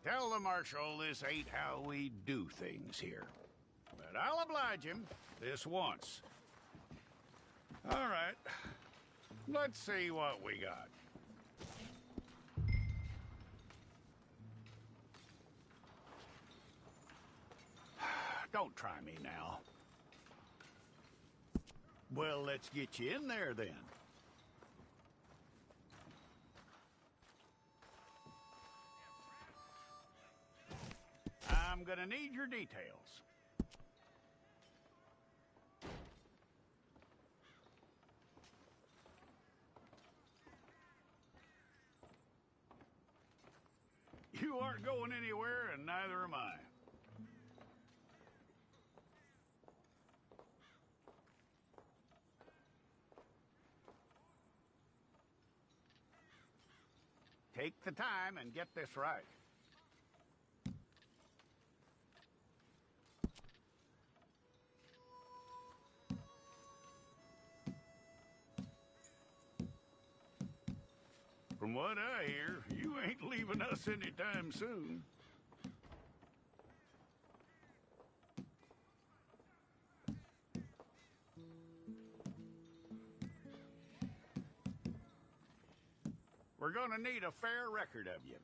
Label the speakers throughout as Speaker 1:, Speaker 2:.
Speaker 1: Tell the Marshal this ain't how we do things here. But I'll oblige him this once. All right. Let's see what we got. Don't try me now. Well, let's get you in there then. I'm gonna need your details. You aren't going anywhere, and neither am I. Take the time and get this right. From what I hear, you ain't leaving us anytime soon. We're gonna need a fair record of you.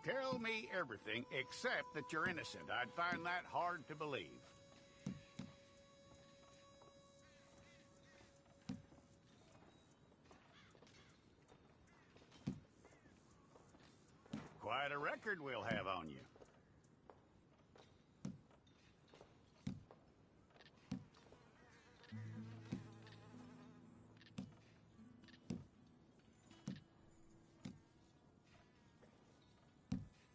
Speaker 1: Tell me everything except that you're innocent. I'd find that hard to believe. Quite a record we'll have on you.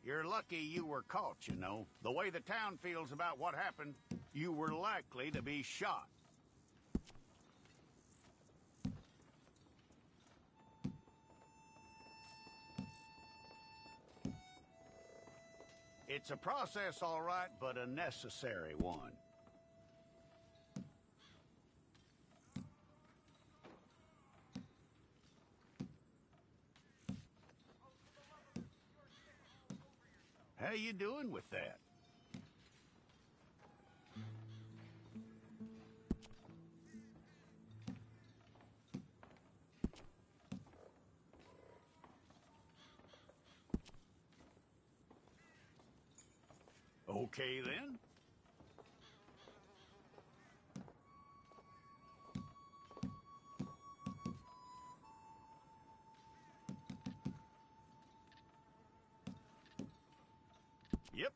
Speaker 1: You're lucky you were caught, you know. The way the town feels about what happened, you were likely to be shot. It's a process, all right, but a necessary one. How you doing with that? Okay, then. Yep.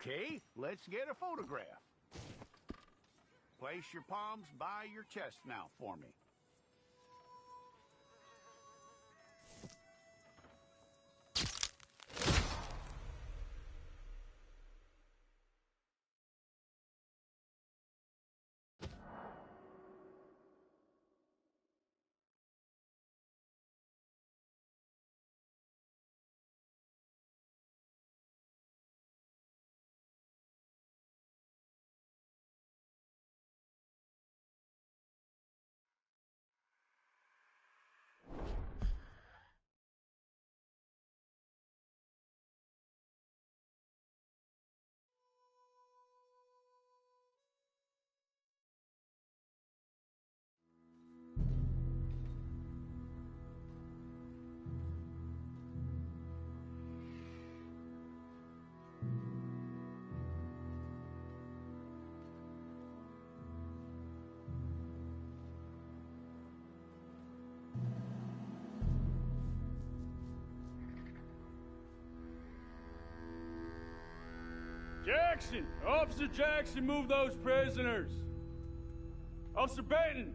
Speaker 1: Okay, let's get a photograph. Place your palms by your chest now for me.
Speaker 2: Jackson! Officer Jackson, move those prisoners! Officer Benton!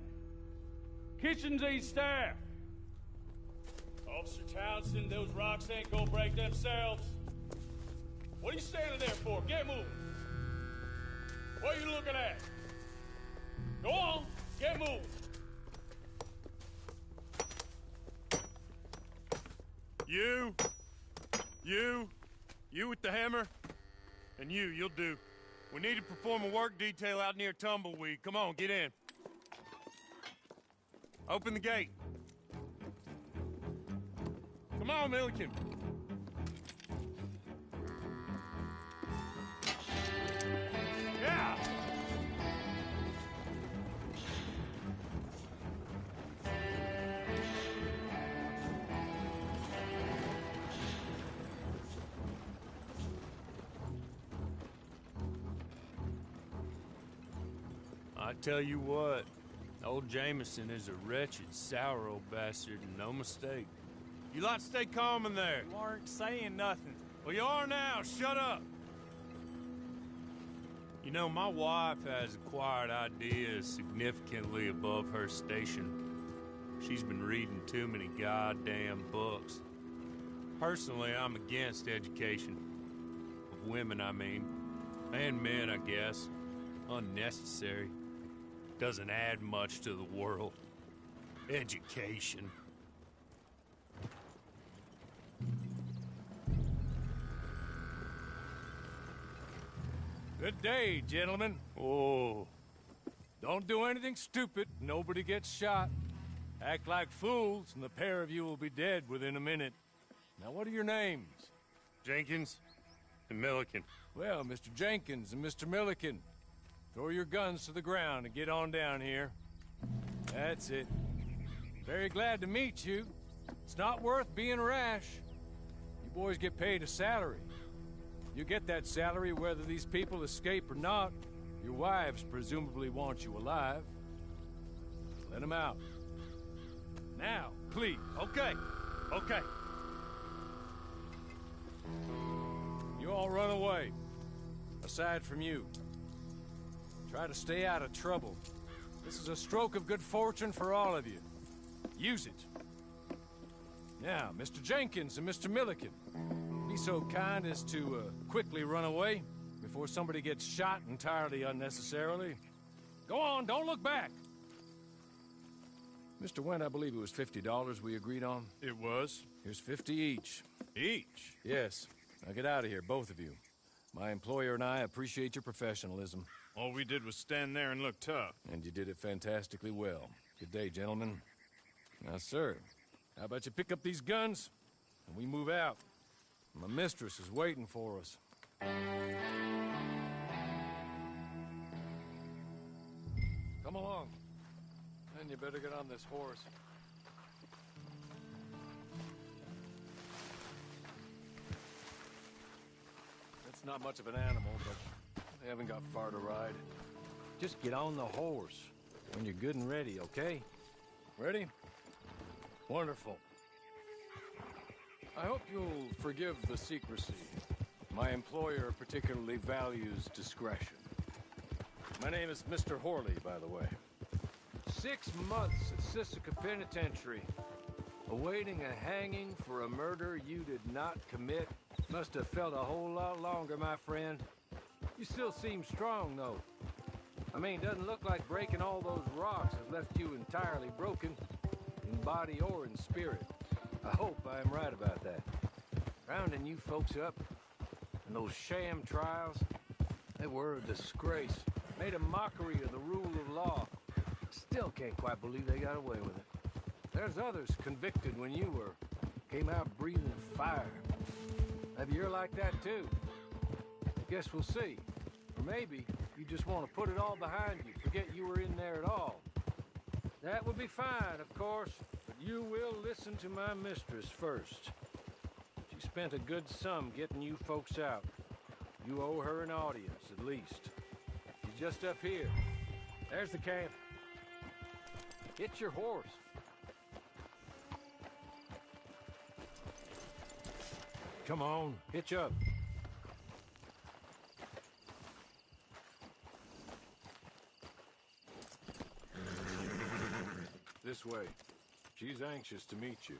Speaker 2: Kitchens aid staff! Officer Townsend, those rocks ain't gonna break themselves. What are you standing there for? Get moving! What are you looking at? Go on, get moving!
Speaker 3: You with the hammer? And you'll do. We need to perform a work detail out near Tumbleweed. Come on, get in. Open the gate. Come on, Milliken. Yeah! I tell you what, old Jameson is a wretched, sour old bastard, and no mistake. You lot stay calm in there.
Speaker 4: You aren't saying nothing.
Speaker 3: Well, you are now. Shut up. You know, my wife has acquired ideas significantly above her station. She's been reading too many goddamn books. Personally, I'm against education. Of women, I mean. And men, I guess. Unnecessary. Doesn't add much to the world. Education.
Speaker 4: Good day, gentlemen.
Speaker 3: Oh.
Speaker 4: Don't do anything stupid. Nobody gets shot. Act like fools, and the pair of you will be dead within a minute. Now, what are your names?
Speaker 3: Jenkins and Milliken.
Speaker 4: Well, Mr. Jenkins and Mr. Milliken, throw your guns to the ground and get on down here. That's it. Very glad to meet you. It's not worth being rash. You boys get paid a salary. You get that salary whether these people escape or not. Your wives presumably want you alive. Let them out. Now, please.
Speaker 3: Okay. Okay.
Speaker 4: You all run away. Aside from you. Try to stay out of trouble. This is a stroke of good fortune for all of you. Use it. Now, Mr. Jenkins and Mr. Milliken, be so kind as to quickly run away before somebody gets shot entirely unnecessarily. Go on, don't look back. Mr. Wendt, I believe it was $50 we agreed on.
Speaker 3: It was.
Speaker 4: Here's 50 each.
Speaker 3: Each?
Speaker 4: Yes. Now get out of here, both of you. My employer and I appreciate your professionalism.
Speaker 3: All we did was stand there and look tough.
Speaker 4: And you did it fantastically well. Good day, gentlemen. Now, sir, how about you pick up these guns, and we move out? My mistress is waiting for us. Come along. And you better get on this horse. It's not much of an animal, but they haven't got far to ride. Just get on the horse when you're good and ready, okay? Ready? Wonderful. I hope you'll forgive the secrecy. My employer particularly values discretion. My name is Mr. Horley, by the way. 6 months at Sisika Penitentiary, awaiting a hanging for a murder you did not commit. Must have felt a whole lot longer, my friend. You still seem strong, though. I mean, doesn't look like breaking all those rocks has left you entirely broken, in body or in spirit. I hope I am right about that. Rounding you folks up, and those sham trials, they were a disgrace. Made a mockery of the rule of law. Still can't quite believe they got away with it. There's others convicted when you were. Came out breathing fire. Maybe you're like that too. Guess we'll see. Or maybe you just want to put it all behind you, forget you were in there at all. That would be fine, of course, but you will listen to my mistress first. She spent a good sum getting you folks out. You owe her an audience, at least. She's just up here. There's the camp. Get your horse. Come on, hitch up. This way. She's anxious to meet you.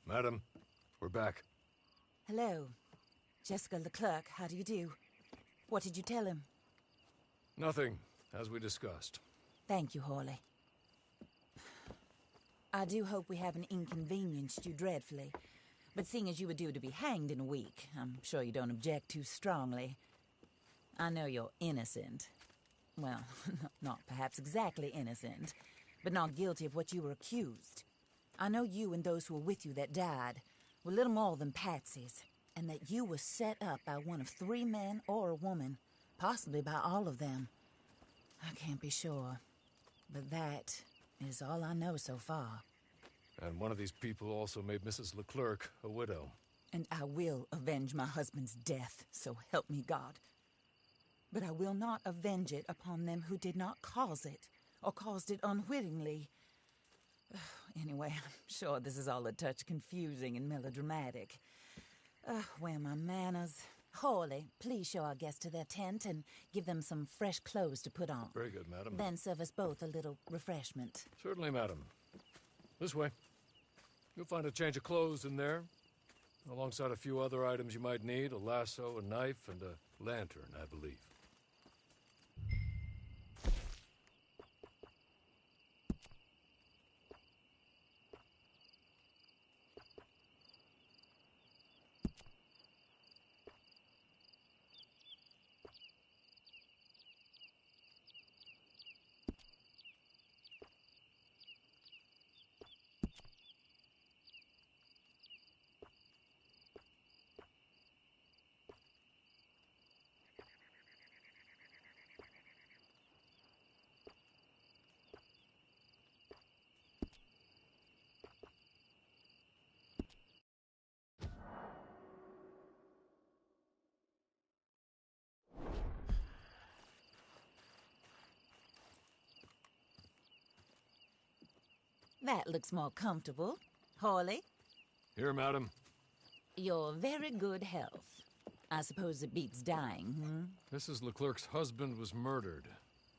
Speaker 4: Madam, we're back.
Speaker 5: Hello. Jessica Leclerc, how do you do? What did you tell him?
Speaker 4: Nothing, as we discussed.
Speaker 5: Thank you, Horley. I do hope we haven't inconvenienced you dreadfully. But seeing as you were due to be hanged in a week, I'm sure you don't object too strongly. I know you're innocent. Well, not perhaps exactly innocent, but not guilty of what you were accused. I know you and those who were with you that died were little more than patsies, and that you were set up by one of 3 men or a woman, possibly by all of them. I can't be sure, but that is all I know so far.
Speaker 4: And one of these people also made Mrs. Leclerc a widow.
Speaker 5: And I will avenge my husband's death, so help me God. But I will not avenge it upon them who did not cause it, or caused it unwittingly. Anyway, I'm sure this is all a touch confusing and melodramatic. Where are my manners? Horley, please show our guests to their tent and give them some fresh clothes to put on.
Speaker 4: Very good, madam.
Speaker 5: Then serve us both a little refreshment.
Speaker 4: Certainly, madam. This way. You'll find a change of clothes in there, alongside a few other items you might need, a lasso, a knife, and a lantern, I believe.
Speaker 5: That looks more comfortable. Horley?
Speaker 4: Here, madam.
Speaker 5: Your very good health. I suppose it beats dying,
Speaker 4: Mrs. Leclerc's husband was murdered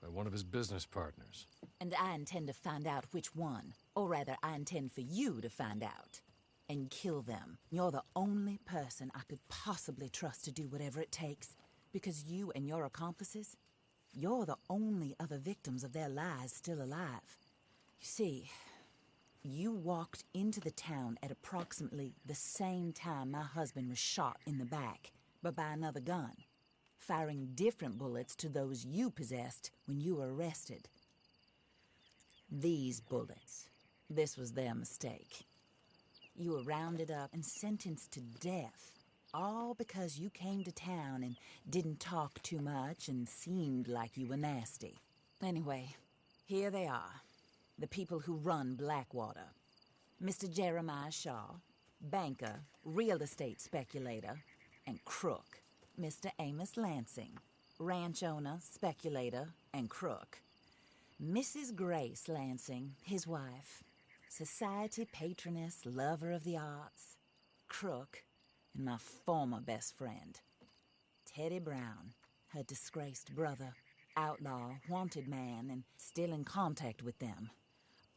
Speaker 4: by one of his business partners.
Speaker 5: And I intend to find out which one. Or rather, I intend for you to find out. And kill them. You're the only person I could possibly trust to do whatever it takes. Because you and your accomplices, you're the only other victims of their lies still alive. You see, you walked into the town at approximately the same time my husband was shot in the back, but by another gun, firing different bullets to those you possessed when you were arrested. These bullets, this was their mistake. You were rounded up and sentenced to death, all because you came to town and didn't talk too much and seemed like you were nasty. Anyway, here they are. The people who run Blackwater. Mr. Jeremiah Shaw, banker, real estate speculator, and crook. Mr. Amos Lansing, ranch owner, speculator, and crook. Mrs. Grace Lansing, his wife. Society patroness, lover of the arts, crook, and my former best friend. Teddy Brown, her disgraced brother, outlaw, wanted man, and still in contact with them.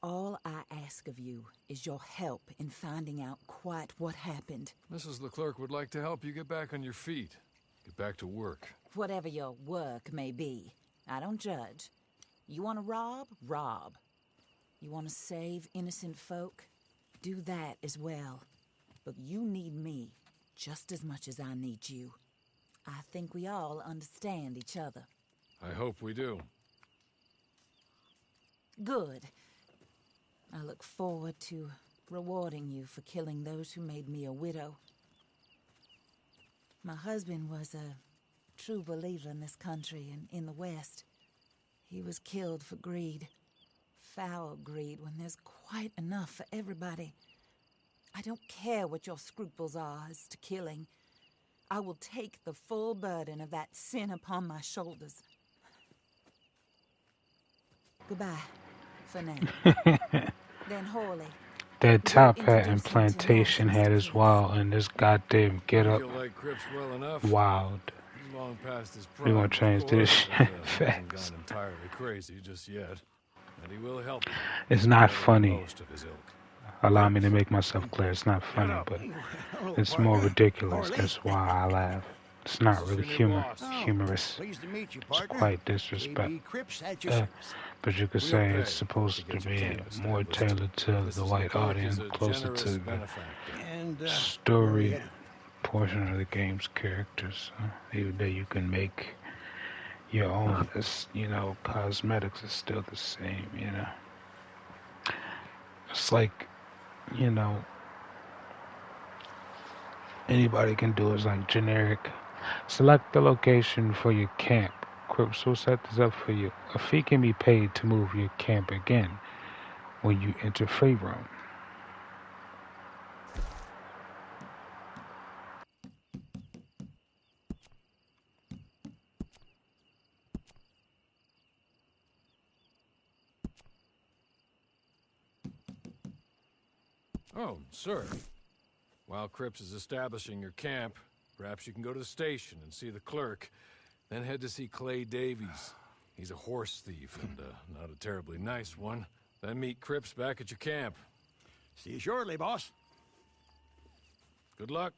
Speaker 5: All I ask of you is your help in finding out quite what happened.
Speaker 4: Mrs. Leclerc would like to help you get back on your feet. Get back to work.
Speaker 5: Whatever your work may be, I don't judge. You want to rob? Rob. You want to save innocent folk? Do that as well. But you need me just as much as I need you. I think we all understand each other.
Speaker 4: I hope we do.
Speaker 5: Good. I look forward to rewarding you for killing those who made me a widow. My husband was a true believer in this country and in the West. He was killed for greed. Foul greed when there's quite enough for everybody. I don't care what your scruples are as to killing. I will take the full burden of that sin upon my shoulders. Goodbye, for now. Then Hawley.
Speaker 6: That top hat and plantation hat as well, and this goddamn get up
Speaker 4: Like Cripps well enough.
Speaker 6: wild.
Speaker 4: Long past his
Speaker 6: We gonna change this shit
Speaker 4: hasn't
Speaker 6: fast.
Speaker 4: gone entirely crazy just yet. And he will help you.
Speaker 6: It's not funny.
Speaker 4: Most of his ilk.
Speaker 6: Allow me to make myself clear. It's not funny, but it's more ridiculous. That's why I laugh. It's not really humorous.
Speaker 1: Pleased to meet you,
Speaker 6: It's
Speaker 1: partner.
Speaker 6: quite disrespect.
Speaker 1: A.B. Cripps at your service.
Speaker 6: But you could say it's supposed to be more tailored to the white audience, closer to the
Speaker 1: And,
Speaker 6: story portion of the game's characters. Even though you can make your own, cosmetics is still the same, It's like, anybody can do is like generic. Select the location for your camp. Cripps will set this up for you. A fee can be paid to move your camp again when you enter Faerun.
Speaker 4: Oh, sir. While Cripps is establishing your camp, perhaps you can go to the station and see the clerk, then head to see Clay Davies. He's a horse thief and not a terribly nice one. Then meet Cripps back at your camp.
Speaker 1: see you shortly, boss.
Speaker 4: Good luck.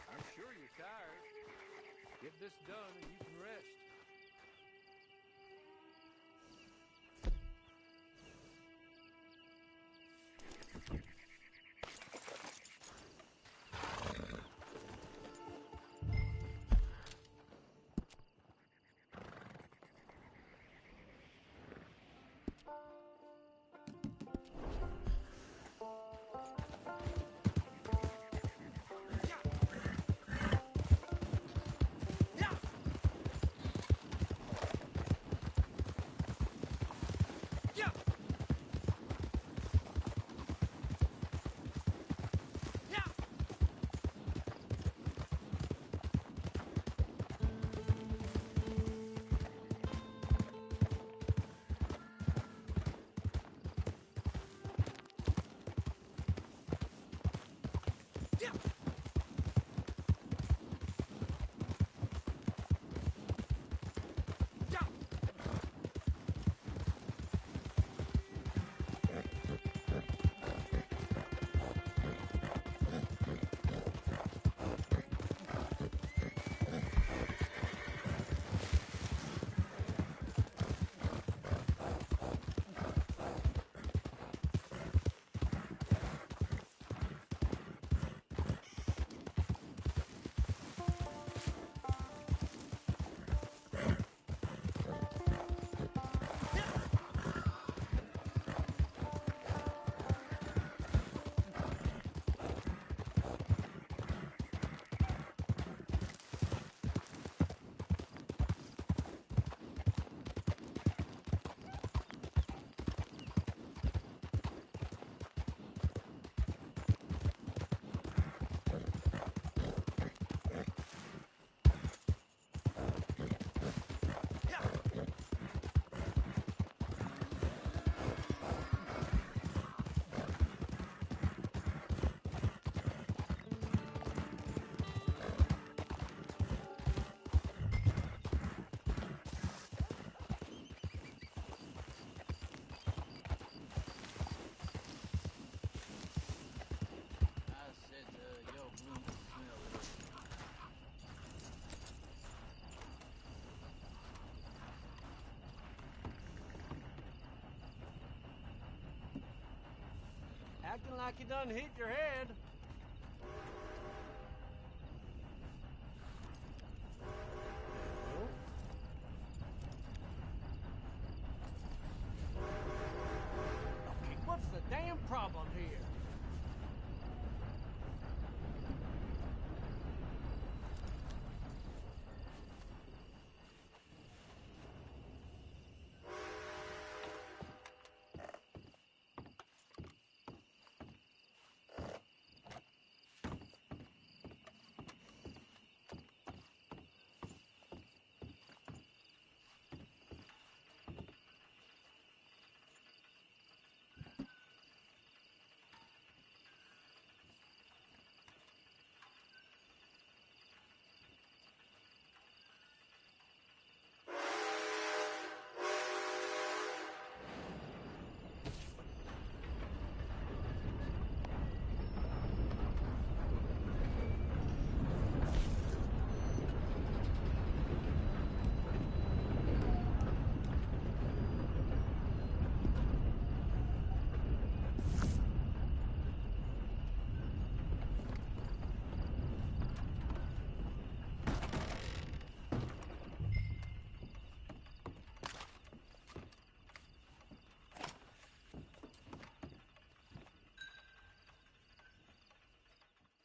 Speaker 4: I'm sure you're tired. Get this done and you can rest. acting like you done hit your head. Okay, what's the damn problem here?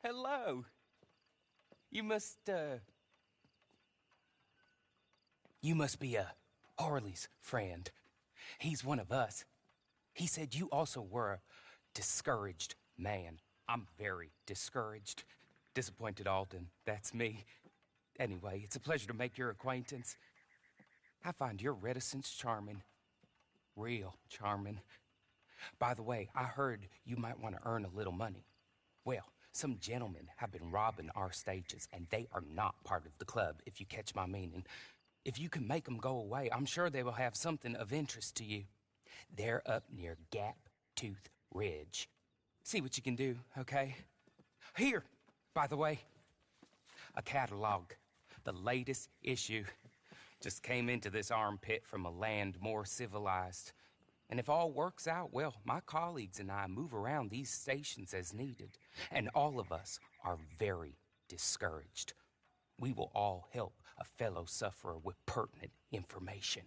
Speaker 7: Hello. You must be Harley's friend. He's one of us. He said you also were a discouraged man. I'm very discouraged. Disappointed Alden, that's me. Anyway, it's a pleasure to make your acquaintance. I find your reticence charming. Real charming. By the way, I heard you might want to earn a little money. Well, some gentlemen have been robbing our stages, and they are not part of the club, if you catch my meaning. If you can make them go away, I'm sure they will have something of interest to you. They're up near Gap Tooth Ridge. See what you can do, okay? Here, by the way, a catalog. The latest issue. Just came into this armpit from a land more civilized. And if all works out, well, my colleagues and I move around these stations as needed. And all of us are very discouraged. We will all help a fellow sufferer with pertinent information.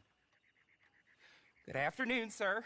Speaker 7: Good afternoon, sir.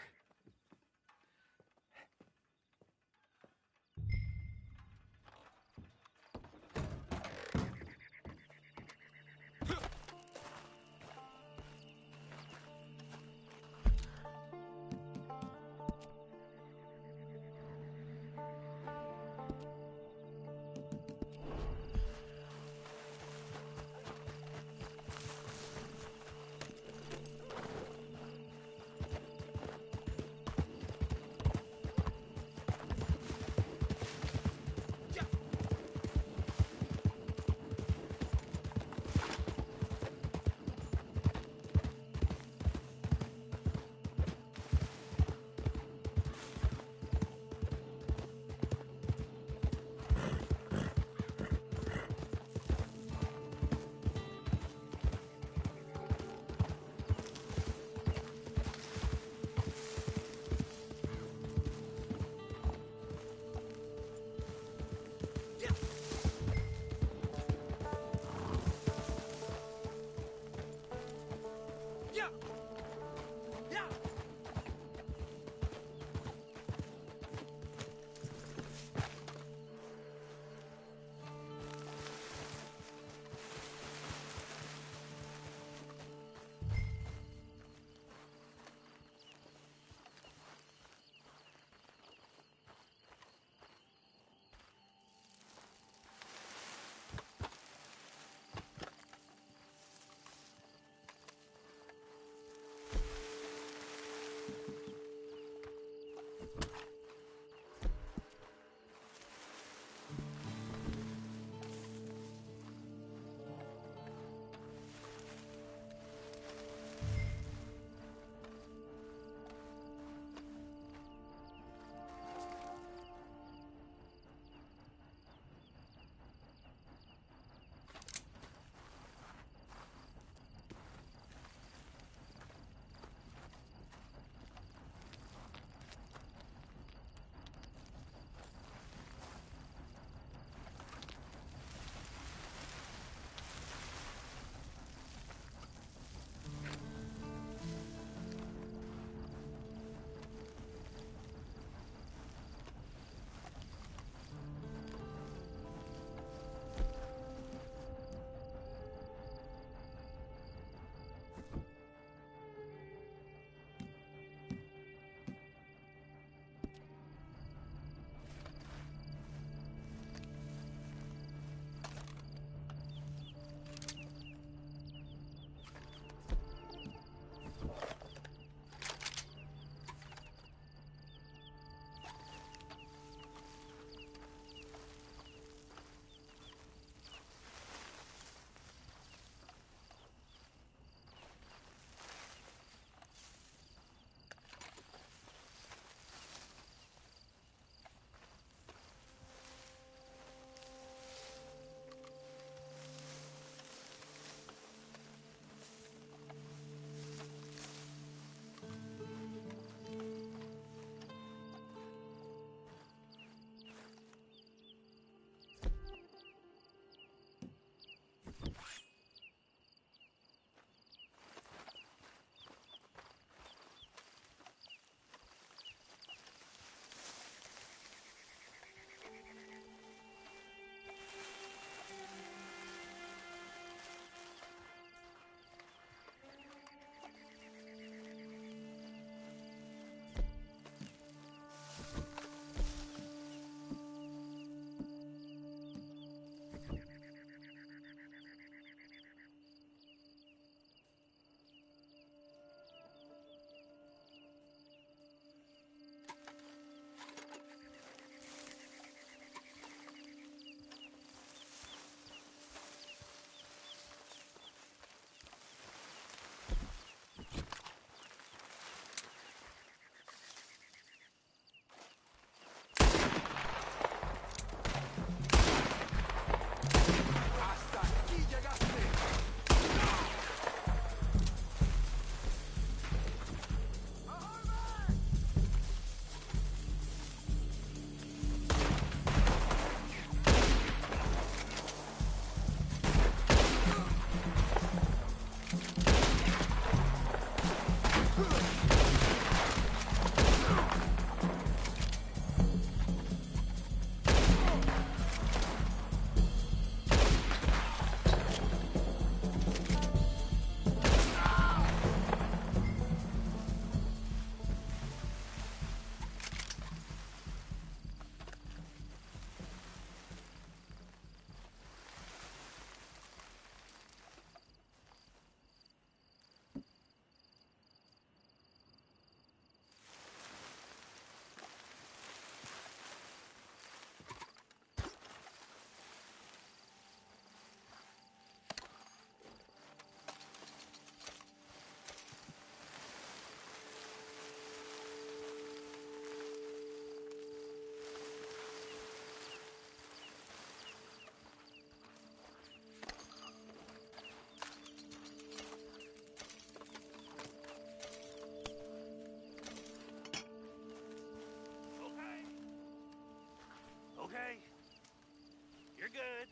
Speaker 8: You're good.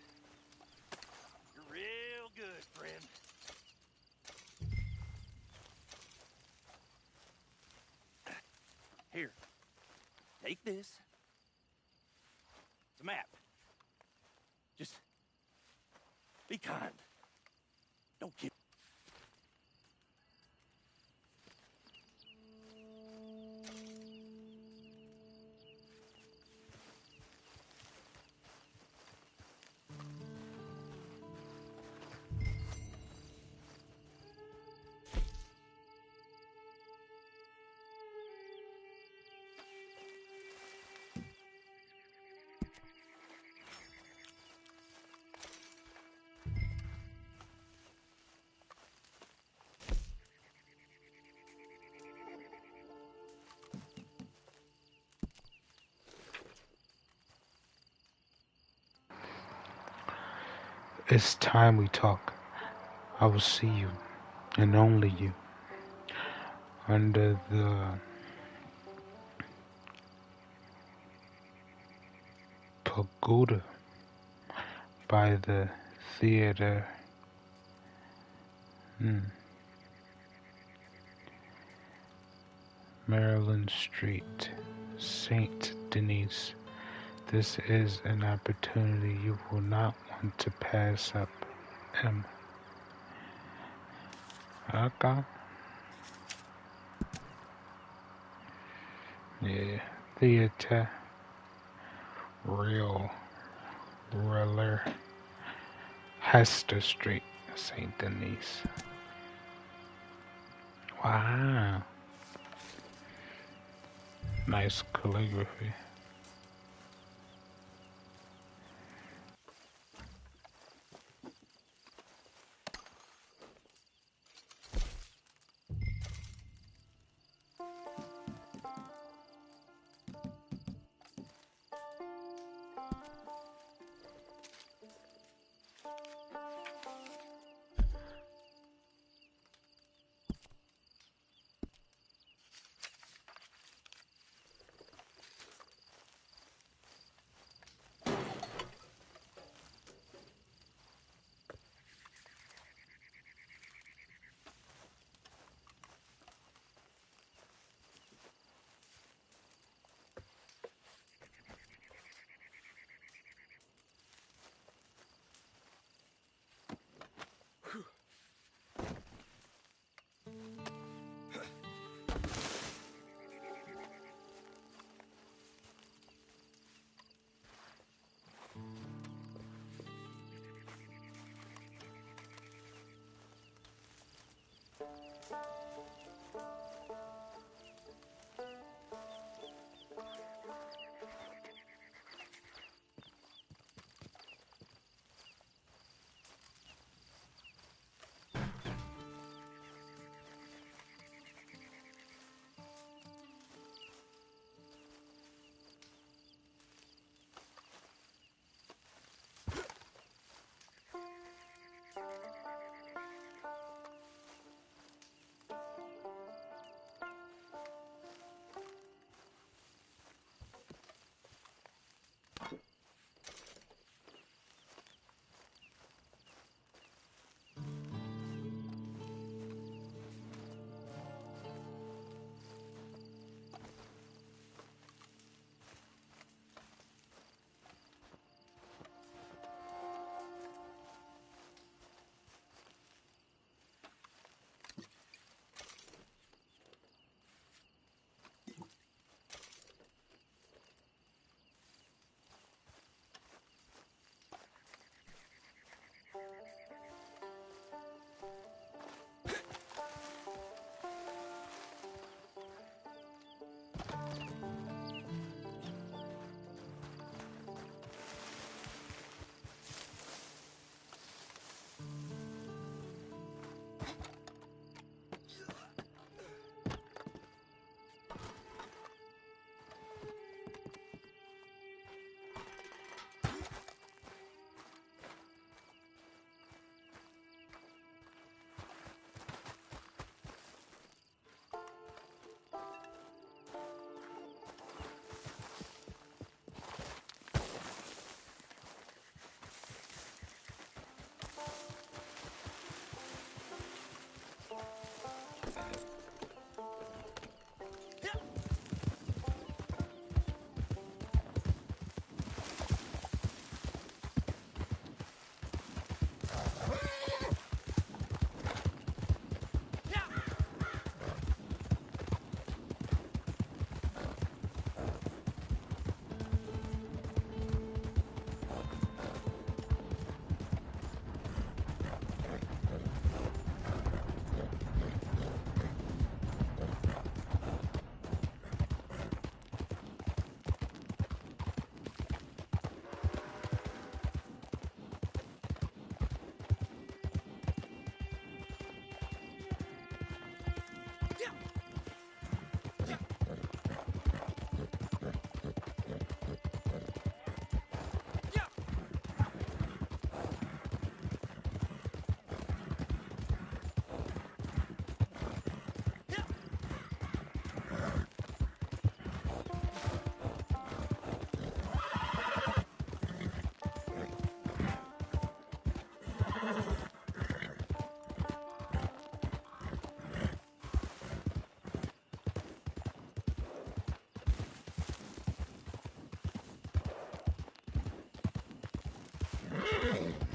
Speaker 8: You're real good, friend. Here. Take this. It's a map. Just be kind. Don't kill.
Speaker 6: It's time we talk. I will see you, and only you, under the pagoda by the theater. Maryland Street, Saint Denis. This is an opportunity you will not want to pass up. M. Okay. Yeah. Theater. Realer. Hester Street, Saint Denis. Wow. Nice calligraphy.
Speaker 1: Ugh.